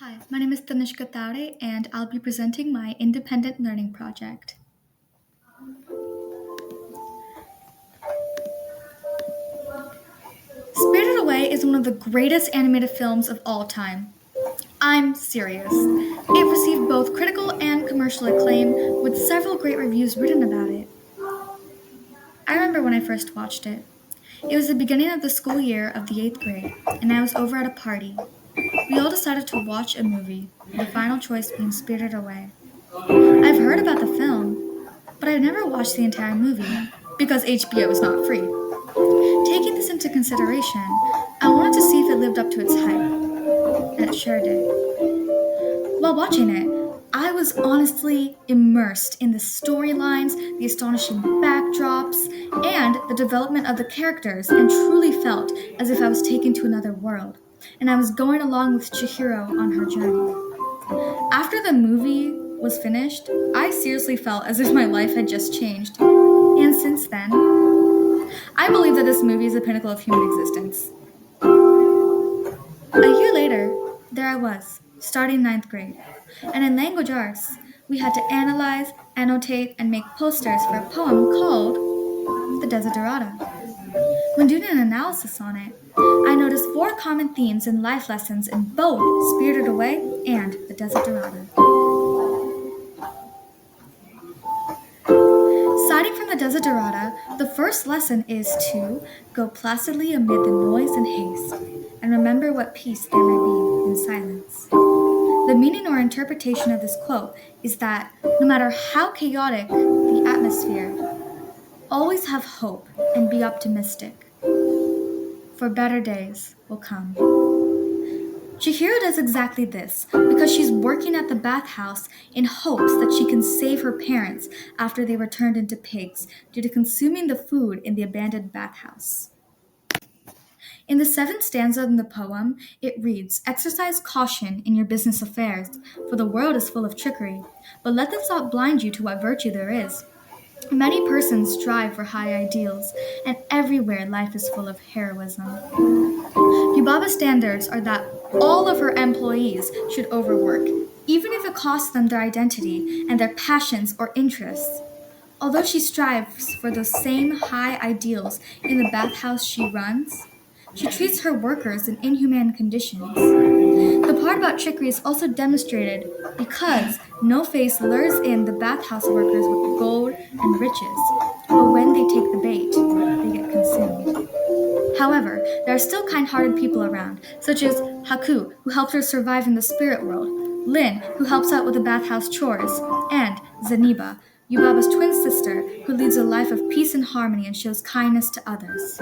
Hi, my name is Tanishka Tare, and I'll be presenting my independent learning project. Spirited Away is one of the greatest animated films of all time. I'm serious. It received both critical and commercial acclaim, with several great reviews written about it. I remember when I first watched it. It was the beginning of the school year of the 8th grade, and I was over at a party. We all decided to watch a movie, the final choice being Spirited Away. I've heard about the film, but I've never watched the entire movie because HBO is not free. Taking this into consideration, I wanted to see if it lived up to its hype, and it sure did. While watching it, I was honestly immersed in the storylines, the astonishing backdrops, and the development of the characters, and truly felt as if I was taken to another world, and I was going along with Chihiro on her journey. After the movie was finished, I seriously felt as if my life had just changed. And since then, I believe that this movie is the pinnacle of human existence. A year later, there I was, starting ninth grade. And in language arts, we had to analyze, annotate, and make posters for a poem called The Desiderata. When doing an analysis on it, I noticed four common themes and life lessons in both Spirited Away and The Desiderata. Citing from the Desiderata, the first lesson is to go placidly amid the noise and haste, and remember what peace there may be in silence. The meaning or interpretation of this quote is that no matter how chaotic the atmosphere, always have hope and be optimistic, for better days will come. Chihiro does exactly this because she's working at the bathhouse in hopes that she can save her parents after they were turned into pigs due to consuming the food in the abandoned bathhouse. In the seventh stanza of the poem, it reads, "Exercise caution in your business affairs, for the world is full of trickery, but let this not blind you to what virtue there is. Many persons strive for high ideals, and everywhere life is full of heroism. Yubaba's standards are that all of her employees should overwork, even if it costs them their identity and their passions or interests. Although she strives for those same high ideals in the bathhouse she runs, she treats her workers in inhumane conditions. The part about trickery is also demonstrated because No Face lures in the bathhouse workers with gold and riches, but when they take the bait, they get consumed. However, there are still kind-hearted people around, such as Haku, who helps her survive in the spirit world, Lin, who helps out with the bathhouse chores, and Zeniba, Yubaba's twin sister, who leads a life of peace and harmony and shows kindness to others.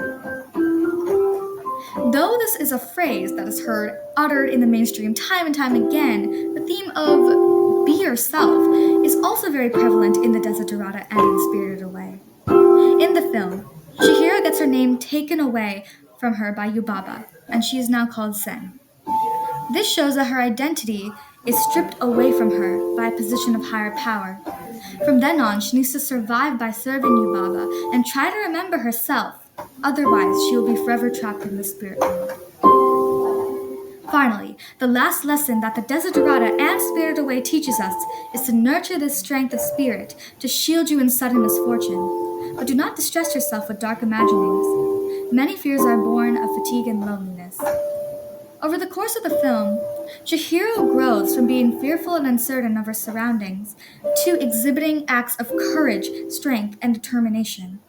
Though this is a phrase that is heard uttered in the mainstream time and time again, the theme of be yourself is also very prevalent in the Desiderata and in Spirited Away. In the film, Chihiro gets her name taken away from her by Yubaba, and she is now called Sen. This shows that her identity is stripped away from her by a position of higher power. From then on, she needs to survive by serving Yubaba and try to remember herself, otherwise she will be forever trapped in the spirit world. Finally, the last lesson that the Desiderata and Spirited Away teaches us is to nurture this strength of spirit to shield you in sudden misfortune. But do not distress yourself with dark imaginings. Many fears are born of fatigue and loneliness. Over the course of the film, Chihiro grows from being fearful and uncertain of her surroundings to exhibiting acts of courage, strength, and determination.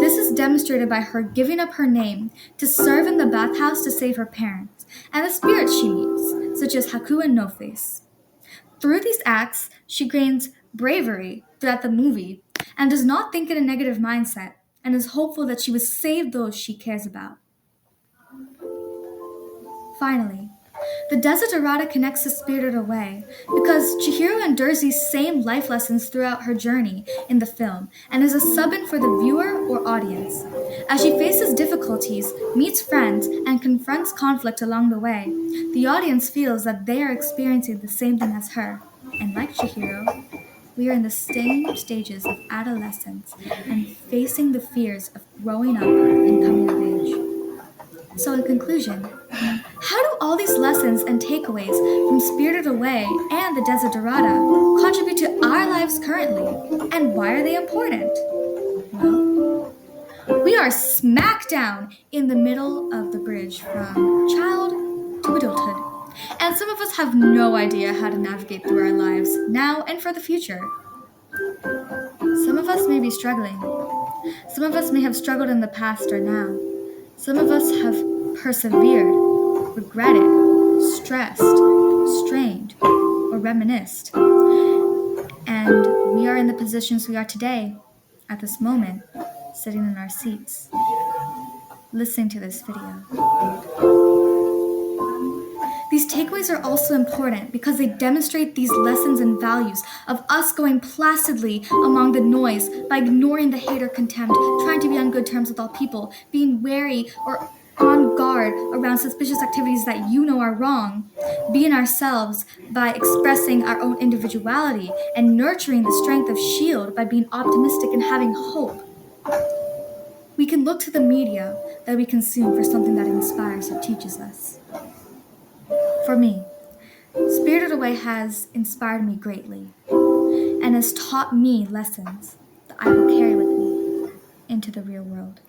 This is demonstrated by her giving up her name to serve in the bathhouse to save her parents, and the spirits she meets, such as Haku and No Face. Through these acts, she gains bravery throughout the movie and does not think in a negative mindset and is hopeful that she will save those she cares about. Finally, the Desiderata connects to Spirited Away because Chihiro endures these same life lessons throughout her journey in the film and is a sub-in for the viewer or audience. As she faces difficulties, meets friends, and confronts conflict along the way, the audience feels that they are experiencing the same thing as her. And like Chihiro, we are in the same stages of adolescence and facing the fears of growing up and coming of age. So in conclusion, how do all these lessons and takeaways from Spirited Away and the Desiderata contribute to our lives currently. And why are they important? Well, we are smack down in the middle of the bridge from child to adulthood. And some of us have no idea how to navigate through our lives now and for the future. Some of us may be struggling. Some of us may have struggled in the past or now. Some of us have persevered, regretted, stressed, strained, or reminisced. And we are in the positions we are today, at this moment, sitting in our seats, listening to this video. These takeaways are also important because they demonstrate these lessons and values of us going placidly among the noise by ignoring the hate or contempt, trying to be on good terms with all people, being wary or on guard around suspicious activities that you know are wrong, being ourselves by expressing our own individuality, and nurturing the strength of shield by being optimistic and having hope. We can look to the media that we consume for something that inspires or teaches us. For me, Spirited Away has inspired me greatly and has taught me lessons that I will carry with me into the real world.